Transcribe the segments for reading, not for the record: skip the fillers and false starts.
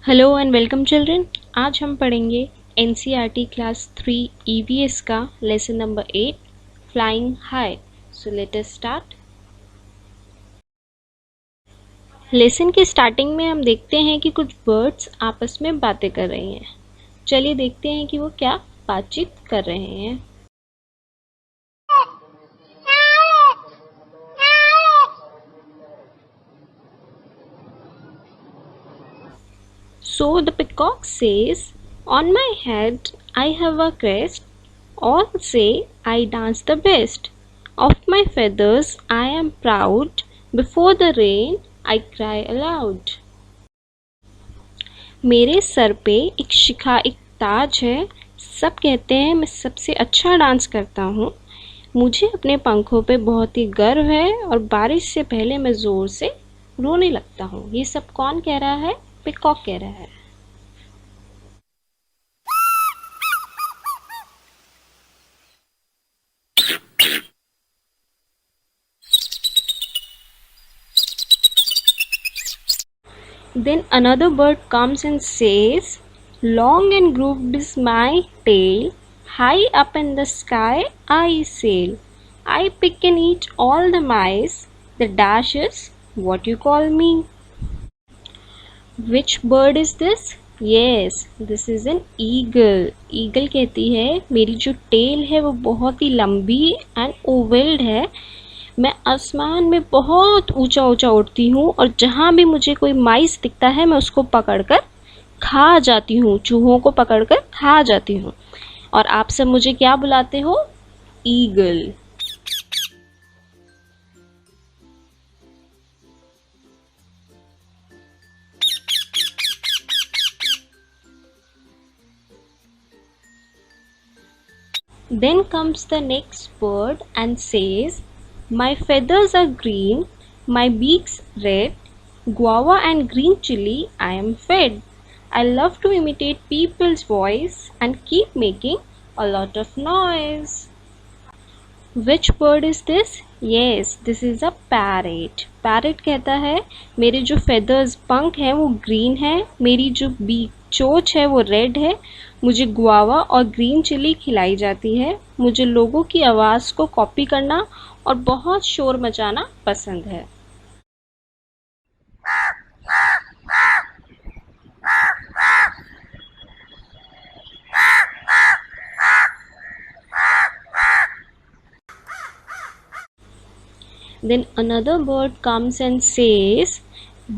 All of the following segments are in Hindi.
Hello and welcome children. आज हम पढ़ेंगे एनसीईआरटी क्लास 3 ईवीएस का lesson number 8 flying high. So let us start. Lesson के स्टार्टिंग में हम देखते हैं कि कुछ बर्ड्स आपस में बातें कर रही हैं। चलिए देखते हैं कि वो क्या बातचीत कर रहे हैं। So the peacock says, "On my head I have a crest. All say I dance the best. Of my feathers I am proud. Before the rain I cry aloud." मेरे सर पे एक ताज है। सब कहते हैं मैं सबसे अच्छा डांस करता हूँ। मुझे अपने पंखों पे बहुत ही गर्व है और बारिश से पहले मैं ज़ोर से रोने लगता हूँ। ये सब कौन कह रहा है? पिकॉक कह रहा है। Then another bird comes and says, "Long and grooved is my tail. High up in the sky I sail. I pick and eat all the mice. The dash is what you call me." Which bird is this? Yes, this is an eagle. Eagle कहती है मेरी जो टेल है वो बहुत ही लंबी एंड ओवल्ड है। मैं आसमान में बहुत ऊंचा ऊंचा उड़ती हूँ और जहाँ भी मुझे कोई माइस दिखता है मैं उसको पकड़कर खा जाती हूँ। चूहों को पकड़कर खा जाती हूँ। और आप सब मुझे क्या बुलाते हो? Eagle. Then comes the next bird and says, "My feathers are green, my beak's red, guava and green chili I am fed. I love to imitate people's voice and keep making a lot of noise." Which bird is this? Yes, this is a parrot. Parrot कहता है मेरे जो feathers पंख हैं वो green है, मेरी जो beak चोंच है वो red है, मुझे गुआवा और ग्रीन चिली खिलाई जाती है, मुझे लोगों की आवाज़ को कॉपी करना और बहुत शोर मचाना पसंद है। Then another bird comes and says,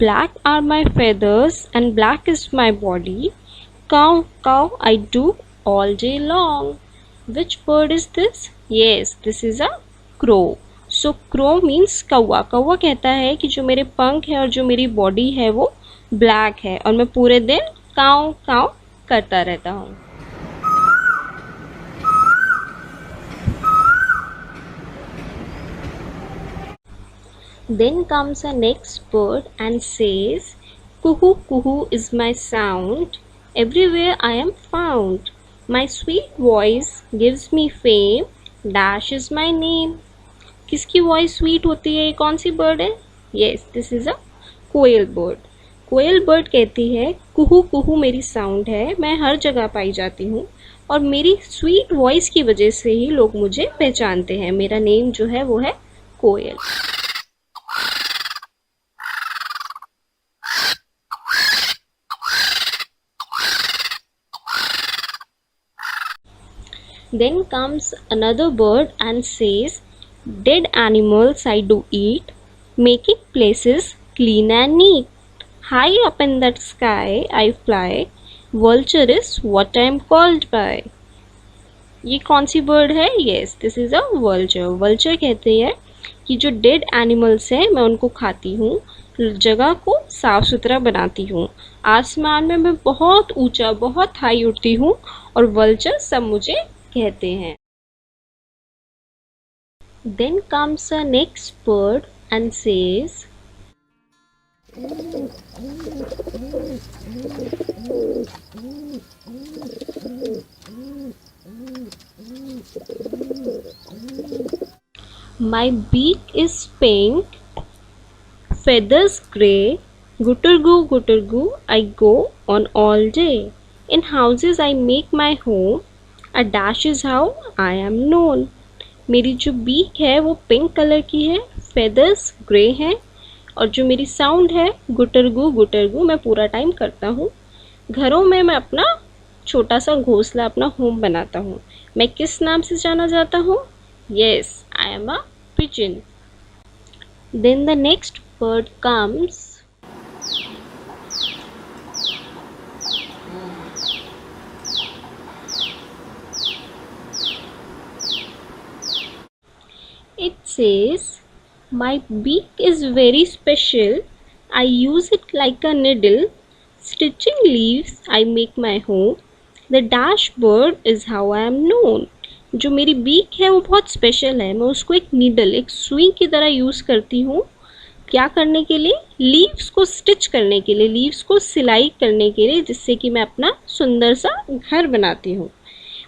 "Black are my feathers and black is my body. Cow, cow, I do all day long." Which bird is this? Yes, this is a crow. So crow means कौवा। कौवा कहता है कि जो मेरे पंख है और जो मेरी बॉडी है वो ब्लैक है और मैं पूरे दिन काव काव करता रहता हूँ। Then comes a next bird and says, "Kuhu, kuhu is my sound. Everywhere I am found. My sweet voice gives me fame. Dash is my name." किसकी वॉइस स्वीट होती है? ये कौन सी बर्ड है? Yes, this is a koel bird. Koel bird कहती है कुहू कुहू मेरी साउंड है, मैं हर जगह पाई जाती हूँ और मेरी स्वीट वॉइस की वजह से ही लोग मुझे पहचानते हैं। मेरा नेम जो है वो है कोयल। Then comes another bird and says, "Dead animals I do eat, making places clean and neat. High up in the sky I fly, vulture is what I am called by." ये कौन सी बर्ड है? Yes, this is a vulture. vulture कहते हैं कि जो डेड एनिमल्स हैं मैं उनको खाती हूँ, जगह को साफ सुथरा बनाती हूँ, आसमान में मैं बहुत ऊंचा बहुत हाई उड़ती हूँ और वल्चर सब मुझे कहते हैं। Then comes a next bird and says, "My beak is pink, feathers grey, gutter goo I go on all day. In houses I make my home. A dash is how I am known. मेरी जो बीक है वो पिंक कलर की है, फेदर्स ग्रे हैं, और जो मेरी साउंड है गुटरगू मैं पूरा टाइम करता हूँ। घरों में मैं अपना छोटा सा घोंसला, अपना होम बनाता हूँ। मैं किस नाम से जाना जाता हूँ? Yes, I am a pigeon. Then the next bird comes. It says, my beak is very special. I use it like a needle. Stitching leaves, I make my home. The dashbird is how I am known. जो मेरी बीक है वो बहुत स्पेशल है। मैं उसको एक नीडल, एक सुई की तरह यूज़ करती हूँ। क्या करने के लिए? लीव्स को स्टिच करने के लिए, लीव्स को सिलाई करने के लिए, जिससे कि मैं अपना सुंदर सा घर बनाती हूँ।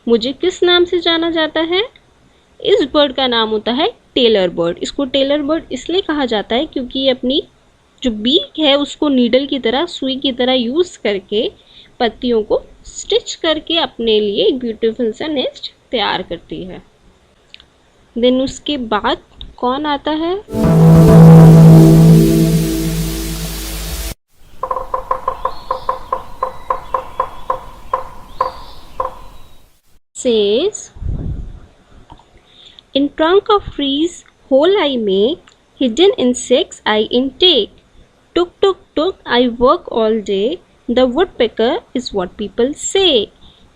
मुझे किस नाम से जाना जाता है? इस बर्ड का नाम होता है टेलर बर्ड। इसको टेलर बर्ड इसलिए कहा जाता है क्योंकि ये अपनी जो बीक है उसको नीडल की तरह, सुई की तरह यूज़ करके पत्तियों को स्टिच करके अपने लिए एक ब्यूटीफुल सा नेस्ट तैयार करती है। देन उसके बाद कौन आता है? Says, in trunk of trees hole I make, hidden insects I intake. Tuk tuk tuk I work all day, the woodpecker is what people say.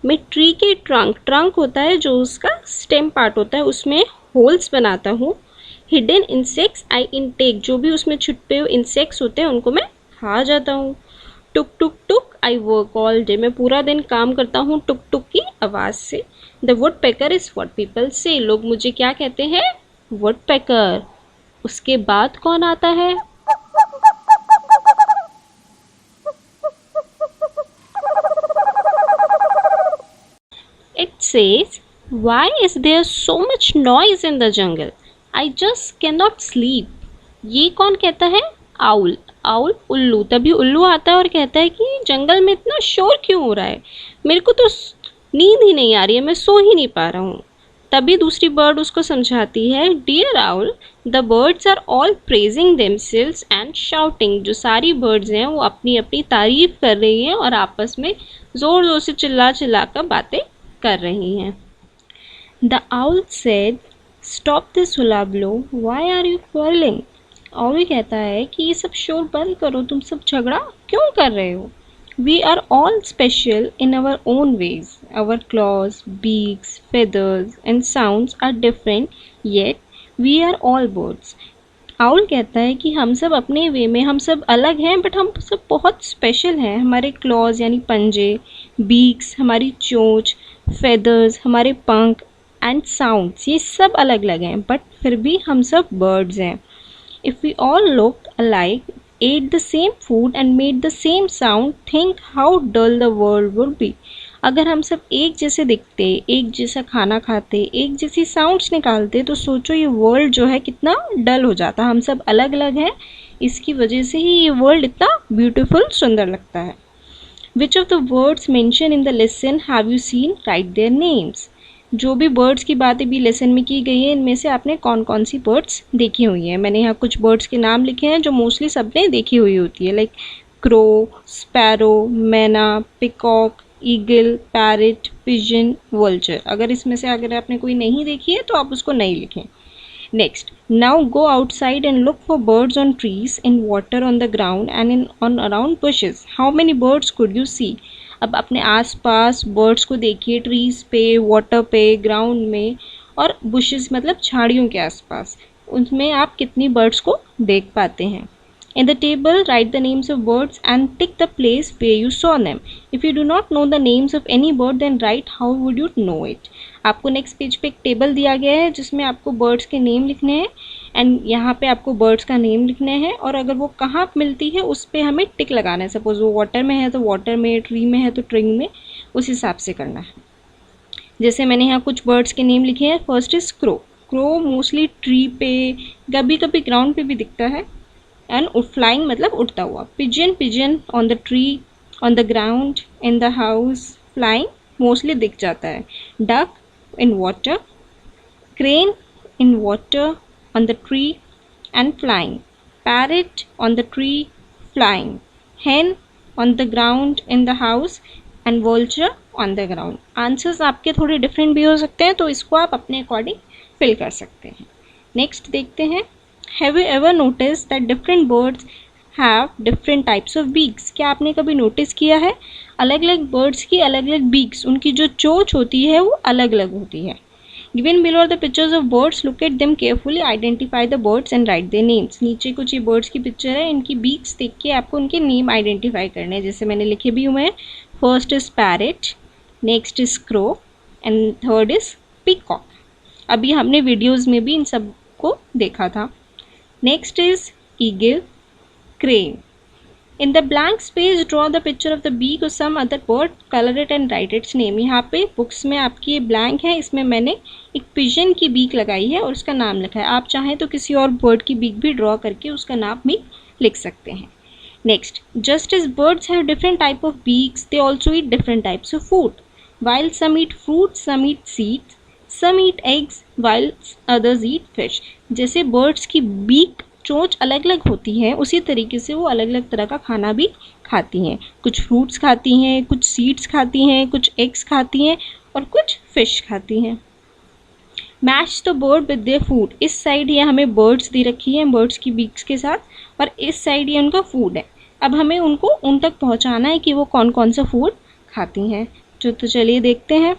मैं ट्री के ट्रंक होता है जो उसका स्टेम पार्ट होता है, उसमें होल्स बनाता हूँ। हिडन इंसेक्ट्स आई इनटेक, जो भी उसमें छुपे हुए इंसेक्ट्स होते हैं उनको मैं खा जाता हूँ। टुक टुक टुक आई वर्क ऑल डे, मैं पूरा दिन काम करता हूँ टुक टुक की आवाज़ से। The wood packer is what people से, लोग मुझे क्या कहते हैं? वुड पैकर। उसके बाद कौन आता है? It says, why is there so much noise in the jungle? I just cannot sleep. ये कौन कहता है? आउल। आउल उल्लू। तभी उल्लू आता है और कहता है कि जंगल में इतना शोर क्यों हो रहा है, मेरे को तो नींद ही नहीं आ रही है, मैं सो ही नहीं पा रहा हूँ। तभी दूसरी बर्ड उसको समझाती है, dear owl, the birds are all praising themselves and shouting. जो सारी बर्ड्स हैं वो अपनी अपनी तारीफ कर रही हैं और आपस में ज़ोर ज़ोर से चिल्ला चिल्ला कर बातें कर रही हैं। The owl said, stop this hullabaloo, why are you quarrelling? Owl कहता है कि ये सब शोर बंद करो, तुम सब झगड़ा क्यों कर रहे हो? We are all special in our own ways. Our claws, beaks, feathers and sounds are different, yet we are all birds. Owl कहता है कि हम सब अपने वे में हम सब अलग हैं, बट हम सब बहुत स्पेशल हैं। हमारे क्लॉज यानी पंजे, बीक्स हमारी चोंच, फेदर्स हमारे पंख एंड साउंड्स ये सब अलग अलग हैं, बट फिर भी हम सब बर्ड्स हैं। If we all look alike, ate the same food and made the same sound, think how dull the world would be. अगर हम सब एक जैसे दिखते, एक जैसा खाना खाते, एक जैसी साउंड्स निकालते, तो सोचो ये वर्ल्ड जो है कितना डल हो जाता। हम सब अलग अलग हैं, इसकी वजह से ही ये वर्ल्ड इतना ब्यूटीफुल, सुंदर लगता है। Which of the words mentioned in the lesson have you seen? Write their names. जो भी बर्ड्स की बातें भी लेसन में की गई है, इनमें से आपने कौन कौन सी बर्ड्स देखी हुई हैं? मैंने यहाँ कुछ बर्ड्स के नाम लिखे हैं जो मोस्टली सबने देखी हुई होती है, लाइक क्रो, स्पैरो, मैना, peacock, eagle, parrot, pigeon, vulture. अगर इसमें से अगर आपने कोई नहीं देखी है तो आप उसको नहीं लिखें। Next, now go outside and look for birds on trees, in water, on the ground and in on around bushes. How many birds could you see? अब अपने आसपास बर्ड्स को देखिए, ट्रीज पे, वाटर पे, ग्राउंड में और बुशेस मतलब झाड़ियों के आसपास, उनमें आप कितनी बर्ड्स को देख पाते हैं? In the table, write the names of birds and tick the place where you saw them. If you do not know the names of any bird, then write how would you know it. आपको नेक्स्ट पेज पे एक टेबल दिया गया है जिसमें आपको बर्ड्स के नेम लिखने हैं एंड यहाँ पे आपको बर्ड्स का नेम लिखना है, और अगर वो कहाँ मिलती है उस पर हमें टिक लगाना है। सपोज वो वाटर में है तो वाटर में, ट्री में है तो ट्री में, उस हिसाब से करना है। जैसे मैंने यहाँ कुछ बर्ड्स के नेम लिखे हैं। First is crow. Crow mostly tree पे, कभी कभी ग्राउंड पे भी दिखता है, एंड फ्लाइंग मतलब उड़ता हुआ। Pigeon, pigeon on the tree on the ground, in the house, flying, mostly दिख जाता है। Duck in water, crane in water, on the tree and flying, parrot on the tree, flying, hen on the ground in the house and vulture on the ground। Answers आपके थोड़े डिफरेंट भी हो सकते हैं, तो इसको आप अपने अकॉर्डिंग फिल कर सकते हैं। नेक्स्ट देखते हैं, have you ever notice that different birds have different types of beaks. क्या आपने कभी नोटिस किया है अलग अलग बर्ड्स की अलग अलग बीक्स, उनकी जो चोंच होती है वो अलग अलग होती है। Given below are the pictures of birds, look at them carefully, identify the birds and write their names। नीचे कुछ ये birds की पिक्चर है, इनकी beaks देख के आपको उनके नेम आइडेंटिफाई करने हैं, जैसे मैंने लिखे भी हुए हैं। First is parrot, next is crow and third is peacock. अभी हमने वीडियोज़ में भी इन सब को देखा था। Next is eagle, crane. In the blank space draw the picture of the beak or some other bird, color it and write its name। यहाँ पे बुक्स में आपकी ये ब्लैंक है, इसमें मैंने एक पिजन की बीक लगाई है और उसका नाम लिखा है। आप चाहें तो किसी और बर्ड की बीक भी ड्रॉ करके उसका नाम भी लिख सकते हैं। Next, just as birds have different type of beaks, they also eat different types of food. While some eat fruit, some eat seeds, some eat eggs, while others eat fish. जैसे बर्ड्स की बीक चोंच अलग अलग होती है, उसी तरीके से वो अलग अलग तरह का खाना भी खाती हैं। कुछ फ्रूट्स खाती हैं, कुछ सीड्स खाती हैं, कुछ एग्स खाती हैं और कुछ फिश खाती हैं। Match the bird with their food. इस साइड ये हमें बर्ड्स दी रखी हैं बर्ड्स की बीक्स के साथ, और इस साइड ये उनका फूड है। अब हमें उनको उन तक पहुंचाना है कि वो कौन कौन सा फूड खाती हैं। तो चलिए देखते हैं।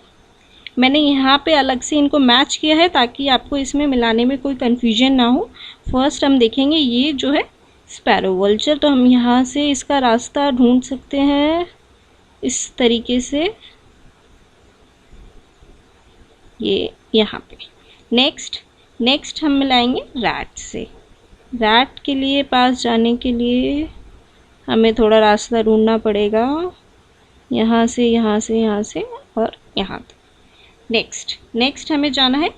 मैंने यहाँ पे अलग से इनको मैच किया है ताकि आपको इसमें मिलाने में कोई कन्फ्यूजन ना हो। फर्स्ट हम देखेंगे ये जो है स्पैरो वल्चर, तो हम यहाँ से इसका रास्ता ढूंढ सकते हैं इस तरीके से, ये यहाँ पे। नेक्स्ट हम मिलाएंगे रैट से। रैट के लिए पास जाने के लिए हमें थोड़ा रास्ता ढूंढना पड़ेगा, यहाँ से यहाँ से यहाँ से और यहाँ तक। नेक्स्ट हमें जाना है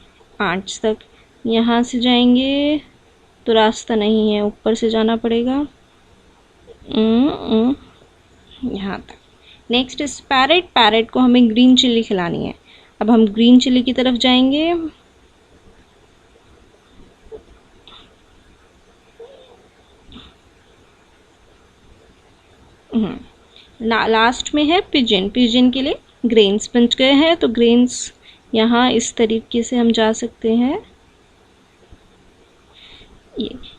आंट्स तक। यहाँ से जाएंगे तो रास्ता नहीं है, ऊपर से जाना पड़ेगा यहाँ तक। Next is parrot. पैरेट को हमें ग्रीन चिल्ली खिलानी है। अब हम ग्रीन चिल्ली की तरफ जाएंगे। लास्ट में है पिजन। पिजन के लिए ग्रेन्स बन गए हैं, तो ग्रेन्स यहाँ इस तरीके से हम जा सकते हैं।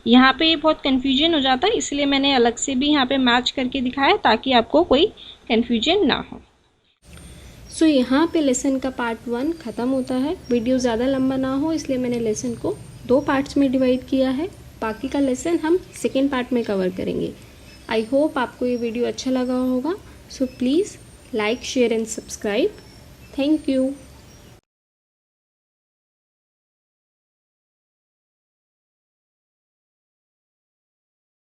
यहाँ पे बहुत कन्फ्यूजन हो जाता है, इसलिए मैंने अलग से भी यहाँ पे मैच करके दिखाया ताकि आपको कोई कन्फ्यूजन ना हो। सो यहाँ पे लेसन का पार्ट 1 ख़त्म होता है। वीडियो ज़्यादा लंबा ना हो इसलिए मैंने लेसन को 2 पार्ट्स में डिवाइड किया है। बाकी का लेसन हम सेकेंड पार्ट में कवर करेंगे। आई होप आपको ये वीडियो अच्छा लगा होगा। So please like, share and subscribe. Thank you.